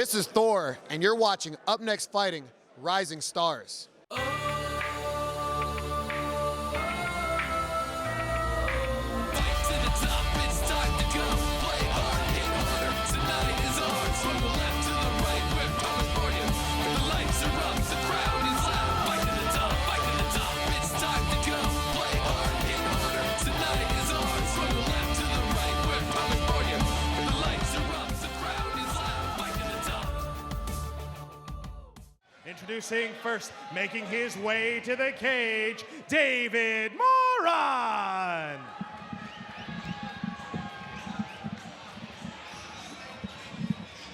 This is Thor, and you're watching Up Next Fighting Rising Stars. Introducing first, making his way to the cage, David Moran.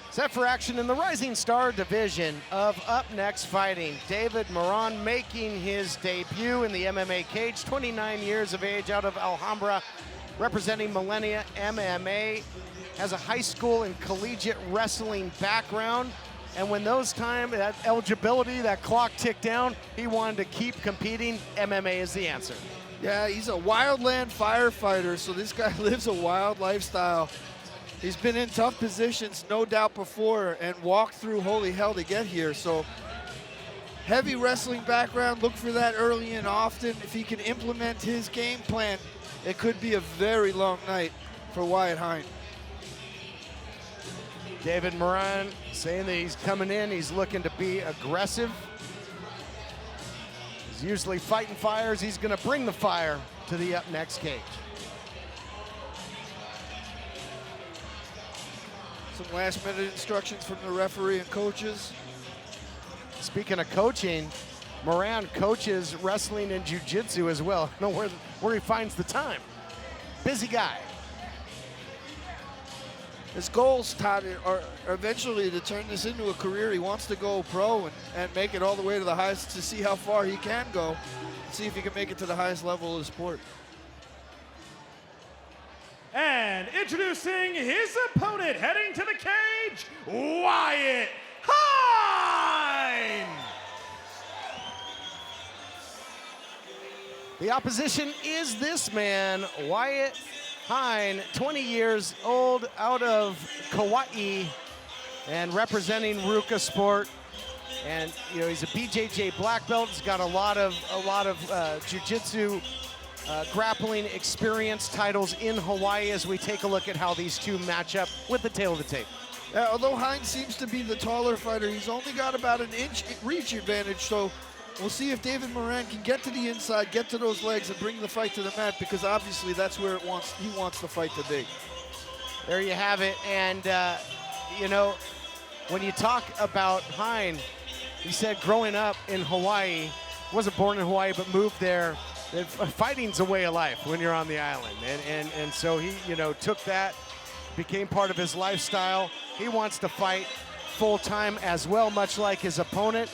Set for action in the Rising Star division of Up Next Fighting. David Moran making his debut in the MMA cage, 29 years of age, out of Alhambra, representing Millennia MMA, has a high school and collegiate wrestling background. And when those time, that eligibility, that clock ticked down, he wanted to keep competing. MMA is the answer. Yeah, he's a wildland firefighter, so this guy lives a wild lifestyle. He's been in tough positions, no doubt, before, and walked through holy hell to get here. So heavy wrestling background, look for that early and often. If he can implement his game plan, it could be a very long night for Wyatt Heihn. David Moran saying that he's coming in, he's looking to be aggressive. He's usually fighting fires. He's going to bring the fire to the Up Next cage. Some last minute instructions from the referee and coaches. Speaking of coaching, Moran coaches wrestling and jiu-jitsu as well. I don't know where he finds the time. Busy guy. His goals, Todd, are eventually to turn this into a career. He wants to go pro and make it all the way to the highest, to see how far he can go, see if he can make it to the highest level of the sport. And introducing his opponent, heading to the cage, Wyatt Heihn. The opposition is this man, Wyatt Heihn, 20 years old, out of Kauai, and representing Ruka Sport. And you know, he's a BJJ black belt. He's got a lot of jiu-jitsu, grappling experience, titles in Hawaii. As we take a look at how these two match up with the tail of the tape. Although Heihn seems to be the taller fighter, he's only got about an inch reach advantage. So we'll see if David Moran can get to the inside, get to those legs, and bring the fight to the mat, because obviously that's where he wants the fight to be. There you have it. And, you know, when you talk about Heihn, he said growing up in Hawaii, wasn't born in Hawaii, but moved there. Fighting's a way of life when you're on the island. And so he, you know, took that, became part of his lifestyle. He wants to fight full-time as well, much like his opponent.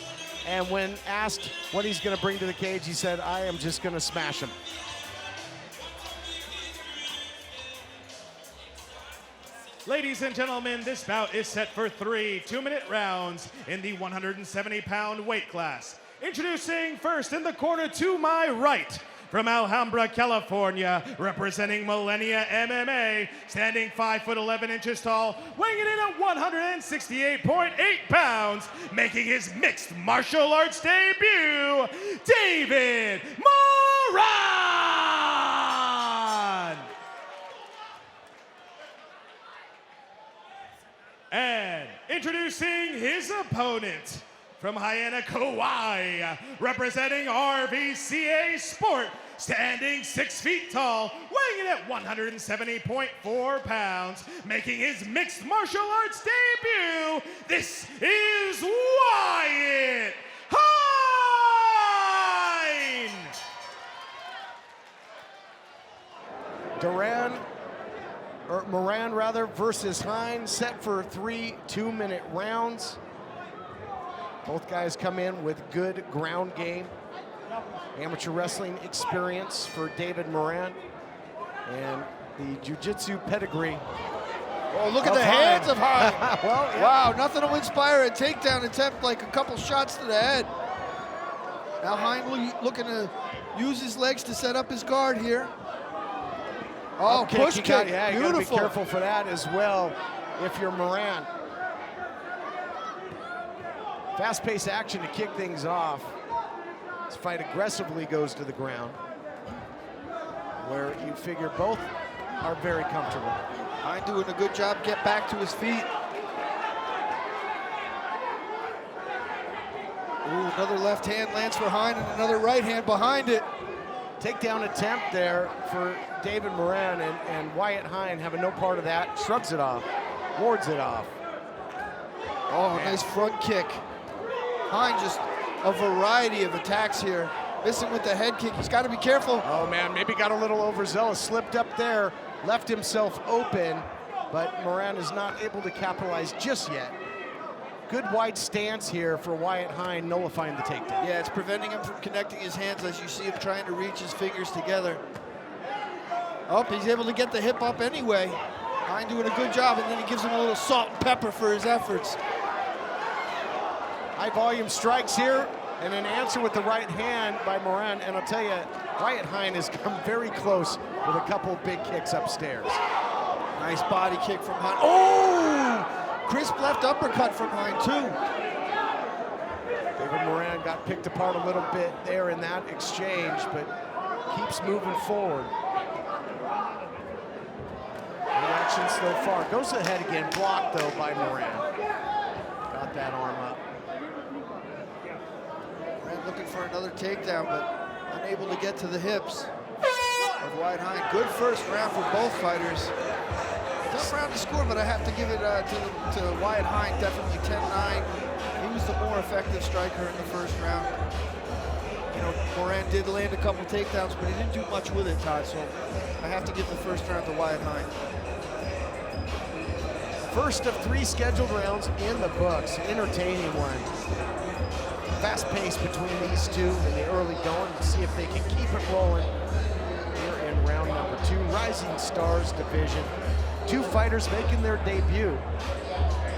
And when asked what he's going to bring to the cage, he said, I am just going to smash him. Ladies and gentlemen, this bout is set for 3 2-minute rounds in the 170-pound weight class. Introducing first in the corner to my right, from Alhambra, California, representing Millennia MMA, standing 5'11" tall, weighing in at 168.8 pounds, making his mixed martial arts debut, David Moran! And introducing his opponent, from Hyannis, Kauai, representing RVCA Sport, standing 6 feet tall, weighing in at 170.4 pounds, making his mixed martial arts debut, this is Wyatt Heihn! Moran versus Heihn, set for 3 2-minute rounds. Both guys come in with good ground game. Amateur wrestling experience for David Moran, and the jiu-jitsu pedigree. Oh, look at the hands of Heihn. Well, yeah. Wow, nothing to inspire a takedown attempt, like a couple shots to the head. Now Heihn looking to use his legs to set up his guard here. Oh, push kick, yeah, you beautiful. gotta be careful for that as well if you're Moran. Fast-paced action to kick things off. This fight aggressively goes to the ground, where you figure both are very comfortable. Heihn doing a good job, get back to his feet. Ooh, another left hand lands for Heihn and another right hand behind it. Takedown attempt there for David Moran, and Wyatt Heihn having no part of that, shrugs it off, wards it off. Oh, nice front kick. Heihn just a variety of attacks here. Missing with the head kick, he's got to be careful. Oh man, maybe got a little overzealous, slipped up there, left himself open, but Moran is not able to capitalize just yet. Good wide stance here for Wyatt Heihn, nullifying the takedown. Yeah, it's preventing him from connecting his hands as you see him trying to reach his fingers together. Oh, he's able to get the hip up anyway. Heihn doing a good job, and then he gives him a little salt and pepper for his efforts. High volume strikes here, and an answer with the right hand by Moran. And I'll tell you, Wyatt Heihn has come very close with a couple of big kicks upstairs. Nice body kick from Heihn. Oh! Crisp left uppercut from Heihn, too. David Moran got picked apart a little bit there in that exchange, but keeps moving forward. Good action so far. Goes ahead again, blocked though by Moran. Got that arm up. Moran looking for another takedown, but unable to get to the hips of Wyatt Heihn. Good first round for both fighters. Tough round to score, but I have to give it to Wyatt Heihn, definitely 10-9. He was the more effective striker in the first round. You know, Moran did land a couple takedowns, but he didn't do much with it, Todd, so I have to give the first round to Wyatt Heihn. First of 3 scheduled rounds in the books, entertaining one. Fast pace between these two in the early going to see if they can keep it rolling here in round number 2. Rising Stars division. 2 fighters making their debut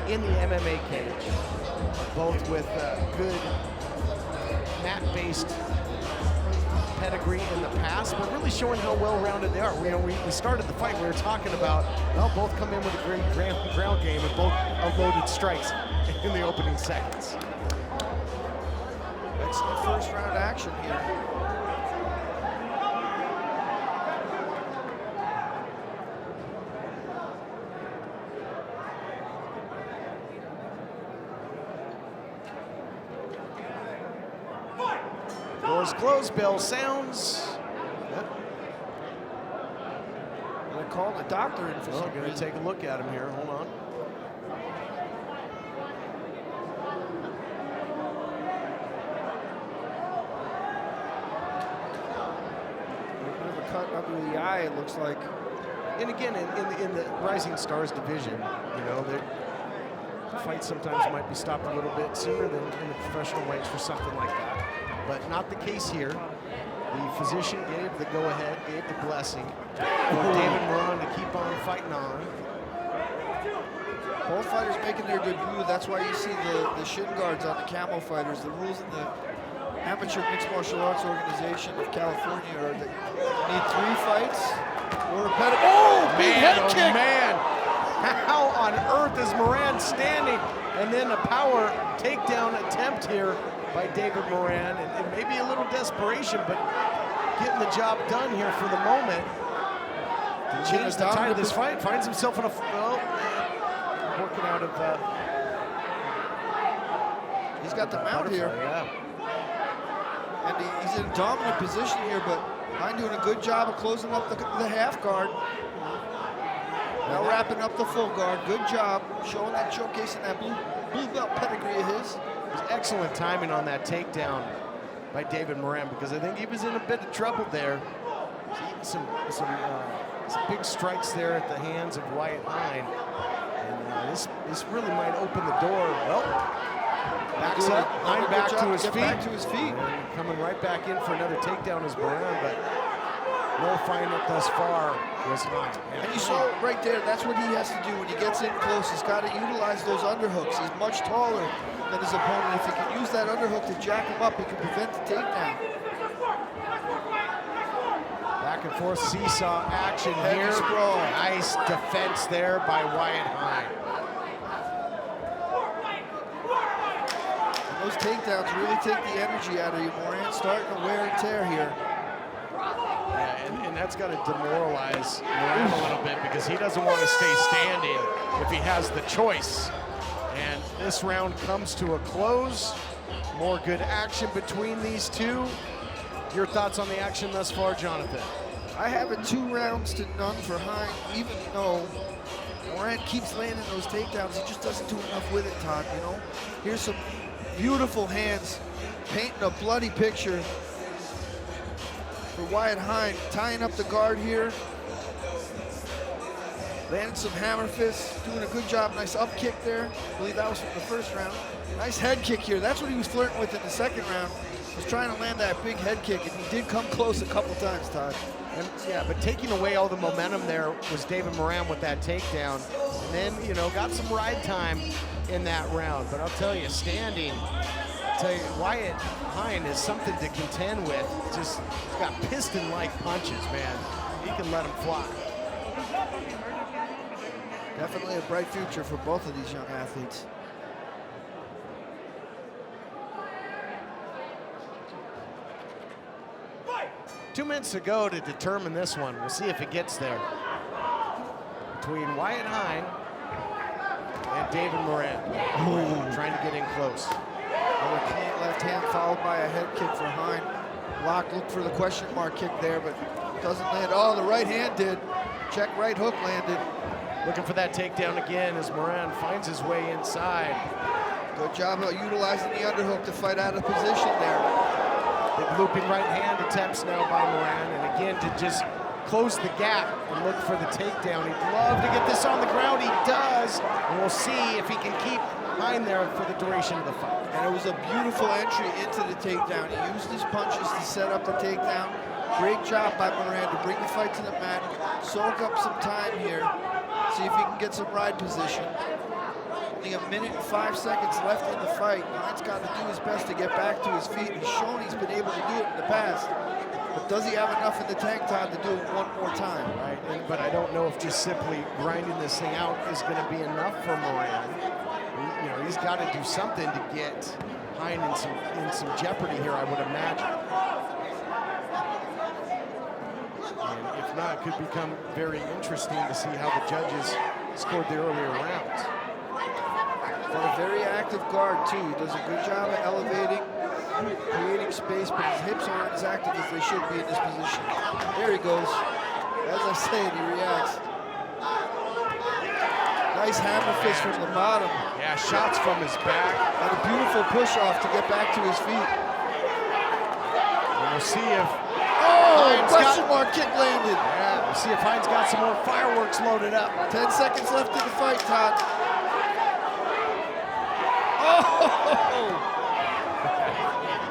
in the MMA cage, both with good mat-based pedigree in the past, but really showing how well-rounded they are. We started the fight, we were talking about, well, both come in with a great ground game and both unloaded strikes in the opening seconds. Excellent first round action here. Doors closed, bell sounds. Yep. They're calling the doctor in for some Gonna reason. take a look at him here, hold on. A bit of a cut under the eye, it looks like. And again, in the Rising Stars division, you know, the fights sometimes might be stopped a little bit sooner than in the professional weights for something like that. But not the case here. The physician gave the go-ahead, gave the blessing for David Moran to keep on fighting on. Both fighters making their debut. That's why you see the shin guards on the Camo fighters. The rules in the Amateur Mixed Martial Arts Organization of California are that you need 3 fights or a pedigree. Oh, big head kick! Man! How on earth is Moran standing? And then a power takedown attempt here by David Moran, and maybe a little desperation, but getting the job done here for the moment. To change the tide of this fight, finds himself in a, working out of, he's got the mount here. Yeah. And he's in a dominant position here, but Heihn doing a good job of closing up the half guard. Now wrapping up the full guard. Good job, showing that, showcasing that blue belt pedigree of his. Excellent timing on that takedown by David Moran, because I think he was in a bit of trouble there. He's eating some big strikes there at the hands of Wyatt Heihn. And this really might open the door. Well, backs up, Heihn back to his feet. Back to his feet. And coming right back in for another takedown is Moran, but nullifying it thus far was Heihn. And you saw it right there, that's what he has to do when he gets in close. He's got to utilize those underhooks. He's much taller than his opponent. If he can use that underhook to jack him up, he can prevent the takedown. Back and forth seesaw action Heavy here. sprawl. Nice defense there by Wyatt Heihn. takedowns really take the energy out of you. Moran starting to wear and tear here. Yeah, and that's got to demoralize Moran a little bit because he doesn't want to stay standing if he has the choice. And this round comes to a close. More good action between these two. Your thoughts on the action thus far, Jonathan? I have it 2 rounds to none for Heihn, even though Moran keeps landing those takedowns. He just doesn't do enough with it, Todd, you know? Here's some beautiful hands painting a bloody picture for Wyatt Heihn, tying up the guard here. Landing some hammer fists, doing a good job. Nice up kick there. I believe that was from the first round. Nice head kick here. That's what he was flirting with in the second round. Was trying to land that big head kick, and he did come close a couple times, Todd. And yeah, but taking away all the momentum there was David Moran with that takedown. And then, you know, got some ride time in that round. But I'll tell you, standing, Wyatt Heihn is something to contend with. Just, he's got piston-like punches, man. He can let them fly. Definitely a bright future for both of these young athletes. Fight. 2 minutes to go to determine this one. We'll see if it gets there. Between Wyatt Heihn and David Moran. Trying to get in close. Another clean left hand followed by a head kick for Heihn. Block, looked for the question mark kick there, but doesn't land. Oh, the right hand did. Check right hook landed. Looking for that takedown again as Moran finds his way inside. Good job of utilizing the underhook to fight out of position there. Big looping right hand attempts now by Moran, and again to just close the gap and look for the takedown. He'd love to get this on the ground. He does, and we'll see if he can keep Heihn there for the duration of the fight. And it was a beautiful entry into the takedown. He used his punches to set up the takedown. Great job by Moran to bring the fight to the mat, soak up some time here, see if he can get some ride position. Only 1 minute and 5 seconds left in the fight. Hein's got to do his best to get back to his feet. He's shown he's been able to do it in the past. But does he have enough in the tank top to do it one more time? Right, but I don't know if just simply grinding this thing out is going to be enough for Moran. You know, he's got to do something to get Heihn in some jeopardy here, I would imagine. And if not, it could become very interesting to see how the judges scored the earlier rounds. Got a very active guard, too. He does a good job of elevating, creating space, but his hips aren't as active as they should be in this position. There he goes. As I said, he reacts. Nice hammer fist from the bottom. Yeah, shots from his back. And a beautiful push-off to get back to his feet. And we'll see if question mark kick landed. Yeah, we'll see if Hein's got some more fireworks loaded up. 10 seconds left in the fight, Todd. Oh!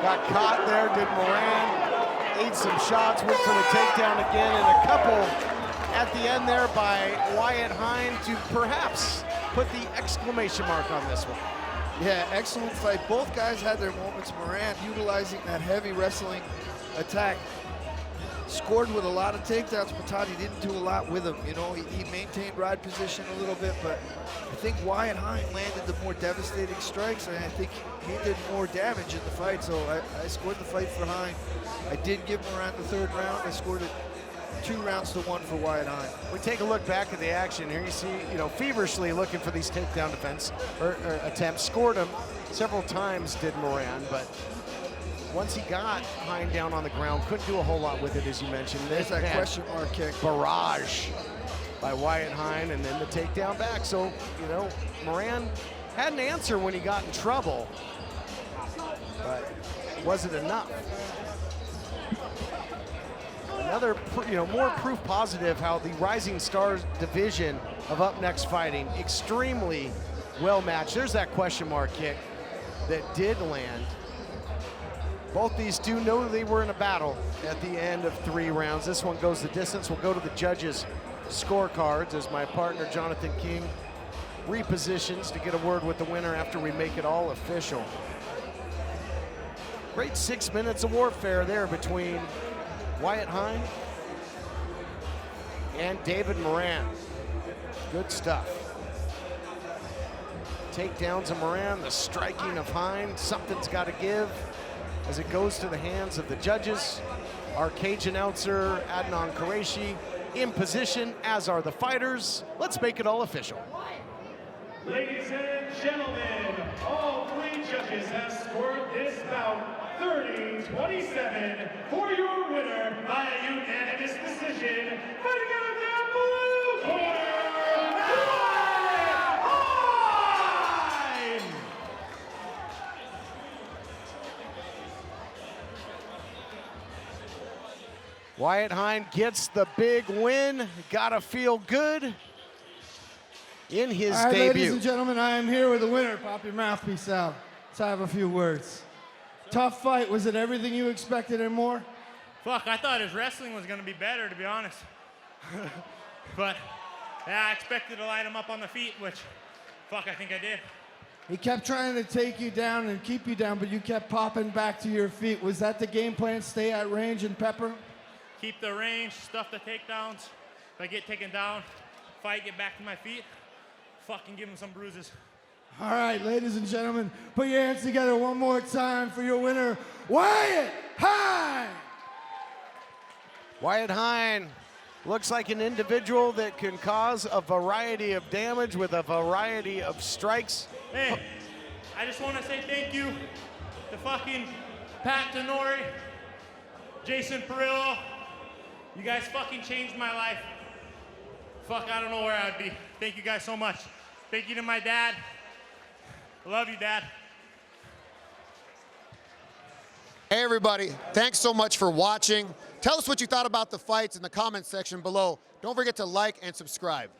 Got caught there, did Moran. Ate some shots, went for the takedown again, and a couple at the end there by Wyatt Heihn to perhaps put the exclamation mark on this one. Yeah, excellent fight. Both guys had their moments. Moran utilizing that heavy wrestling attack. Scored with a lot of takedowns, but Todd, he didn't do a lot with them. You know, he maintained ride position a little bit, but I think Wyatt Heihn landed the more devastating strikes, and I think he did more damage in the fight, so I scored the fight for Heihn. I did give Moran the third round. I scored it 2 rounds to 1 for Wyatt Heihn. We take a look back at the action here. You see, you know, feverishly looking for these takedown defense or attempts. Scored them several times, did Moran, but once he got Heihn down on the ground, couldn't do a whole lot with it, as you mentioned. There's that question mark kick. Barrage by Wyatt Heihn, and then the takedown back. So, you know, Moran had an answer when he got in trouble, but was it enough? Another, you know, more proof positive how the Rising Stars division of Up Next Fighting, extremely well matched. There's that question mark kick that did land. Both these two know they were in a battle at the end of 3 rounds. This one goes the distance. We'll go to the judges' scorecards as my partner, Jonathan King, repositions to get a word with the winner after we make it all official. Great 6 minutes of warfare there between Wyatt Heihn and David Moran. Good stuff. takedowns of Moran, the striking of Heihn. Something's got to give as it goes to the hands of the judges. Our cage announcer, Adnan Qureshi, in position, as are the fighters. Let's make it all official. Ladies and gentlemen, all three judges have scored this bout 30-27 for your winner by a unanimous decision. Fighting out of the blue corner, Wyatt Heihn! Wyatt Heihn gets the big win. Gotta feel good in his All right, debut. ladies and gentlemen, I am here with the winner. Pop your mouthpiece out. Let's have a few words. Tough fight. Was it everything you expected and more? Fuck, I thought his wrestling was going to be better, to be honest. But, yeah, I expected to light him up on the feet, which, fuck, I think I did. He kept trying to take you down and keep you down, but you kept popping back to your feet. Was that the game plan? Stay at range and pepper? Keep the range, stuff the takedowns. If I get taken down, fight, get back to my feet, fucking give him some bruises. All right, ladies and gentlemen, put your hands together one more time for your winner, Wyatt Heihn! Wyatt Heihn looks like an individual that can cause a variety of damage with a variety of strikes. Hey, I just want to say thank you to fucking Pat Tenori, Jason Perillo. You guys fucking changed my life. Fuck, I don't know where I'd be. Thank you guys so much. Thank you to my dad. I love you, Dad. Hey everybody, thanks so much for watching. Tell us what you thought about the fights in the comments section below. Don't forget to like and subscribe.